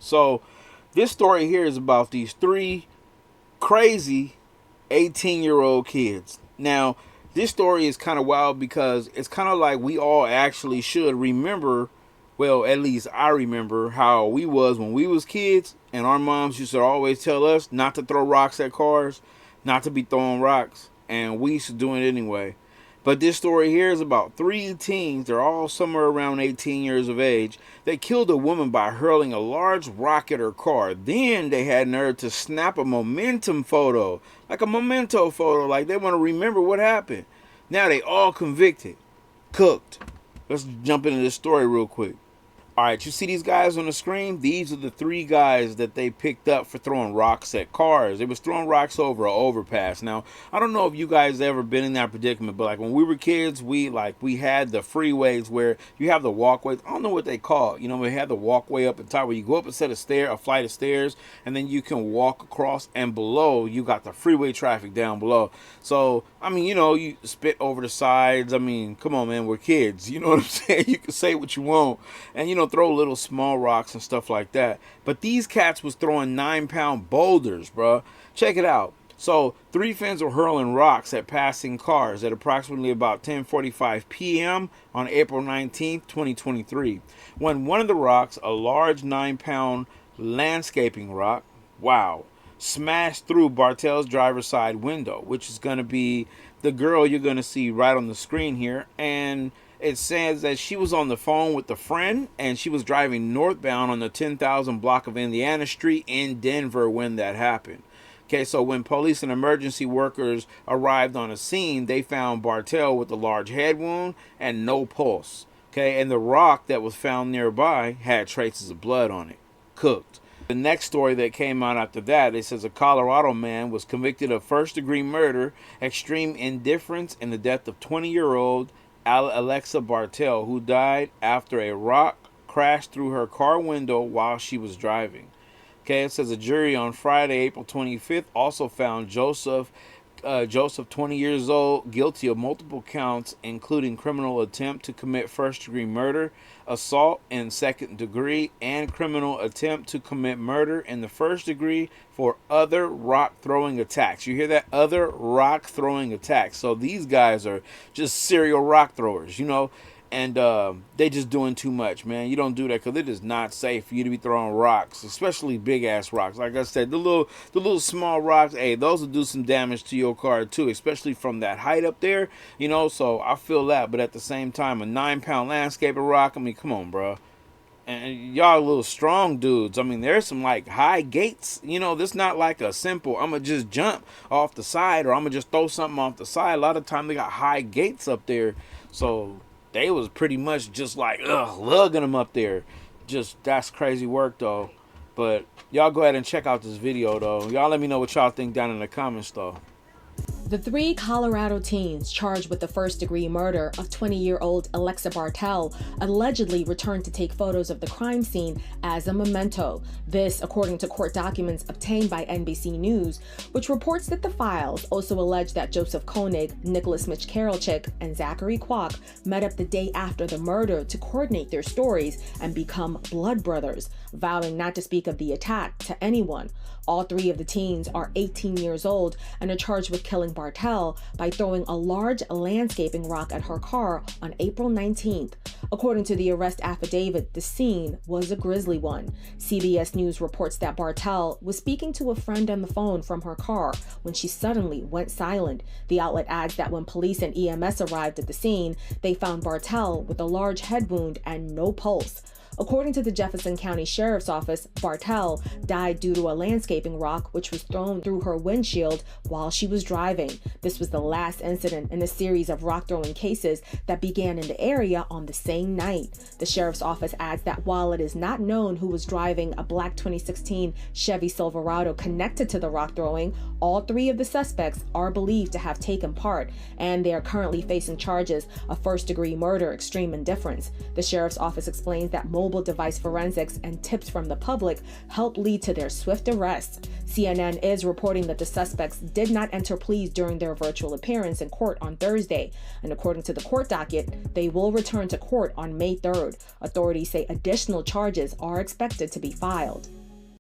So this story here is about these three crazy 18-year-old kids. Now, this story is kind of wild because it's kind of like we all actually should remember, well, at least I remember how we was when we was kids, and our moms used to always tell us not to throw rocks at cars, not to be throwing rocks, and we used to do it anyway. But this story here is about three teens. They're all somewhere around 18 years of age. They killed a woman by hurling a large rock at her car. Then they had nerve to snap a momentum photo, like a memento photo, like they want to remember what happened. Now they all convicted, cooked. Let's jump into this story real quick. All right, you see these guys on the screen? These are the three guys that they picked up for throwing rocks at cars. They was throwing rocks over an overpass. Now, I don't know if you guys ever been in that predicament, but like when we were kids, we had the freeways where you have the walkways. I don't know what they call it. You know, we had the walkway up the top where you go up a flight of stairs, and then you can walk across, and below you got the freeway traffic down below. So, I mean, you know, you spit over the sides. I mean, come on, man, we're kids. You know what I'm saying? You can say what you want, and you know, throw little small rocks and stuff like that. But these cats was throwing 9-pound boulders, bro. Check it out. So three fins were hurling rocks at passing cars at approximately about 10:45 p.m. on April 19th, 2023. When one of the rocks, a large 9-pound landscaping rock, wow, smashed through Bartell's driver's side window, which is going to be the girl you're going to see right on the screen here. And it says that she was on the phone with a friend, and she was driving northbound on the 10,000 block of Indiana Street in Denver when that happened. Okay, so when police and emergency workers arrived on the scene, they found Bartell with a large head wound and no pulse. Okay, and the rock that was found nearby had traces of blood on it. Cooked. The next story that came out after that, it says a Colorado man was convicted of first-degree murder, extreme indifference, and the death of 20-year-old Alexa Bartell, who died after a rock crashed through her car window while she was driving. Okay, it says a jury on Friday, April 25th, also found Joseph, 20 years old, guilty of multiple counts, including criminal attempt to commit first-degree murder, assault in second degree, and criminal attempt to commit murder in the first degree for other rock-throwing attacks. You hear that? Other rock-throwing attacks. So these guys are just serial rock throwers, you know. And they just doing too much, man. You don't do that because it is not safe for you to be throwing rocks, especially big ass rocks. Like I said, the little small rocks, hey, those will do some damage to your car too, especially from that height up there, you know. So I feel that, but at the same time, a 9-pound landscaper rock, I mean, come on, bro. And y'all little strong dudes. I mean, there's some like high gates, you know. This not like a simple, I'm gonna just jump off the side or I'm gonna just throw something off the side. A lot of time they got high gates up there, so they was pretty much just like lugging them up there. Just, that's crazy work though. But y'all go ahead and check out this video though. Y'all let me know what y'all think down in the comments though. The three Colorado teens charged with the first-degree murder of 20-year-old Alexa Bartell allegedly returned to take photos of the crime scene as a memento. This, according to court documents obtained by NBC News, which reports that the files also allege that Joseph Koenig, Mitch, Karol-Chik, and Zachary Kwak met up the day after the murder to coordinate their stories and become blood brothers, vowing not to speak of the attack to anyone. All three of the teens are 18 years old and are charged with killing Bartell by throwing a large landscaping rock at her car on April 19th. According to the arrest affidavit, the scene was a grisly one. CBS News reports that Bartell was speaking to a friend on the phone from her car when she suddenly went silent. The outlet adds that when police and EMS arrived at the scene, they found Bartell with a large head wound and no pulse. According to the Jefferson County Sheriff's Office, Bartell died due to a landscaping rock which was thrown through her windshield while she was driving. This was the last incident in a series of rock-throwing cases that began in the area on the same night. The Sheriff's Office adds that while it is not known who was driving a black 2016 Chevy Silverado connected to the rock throwing, all three of the suspects are believed to have taken part, and they are currently facing charges of first-degree murder, extreme indifference. The Sheriff's Office explains that most mobile device forensics and tips from the public helped lead to their swift arrest. CNN is reporting that the suspects did not enter pleas during their virtual appearance in court on Thursday, and according to the court docket, they will return to court on May 3rd. Authorities say additional charges are expected to be filed.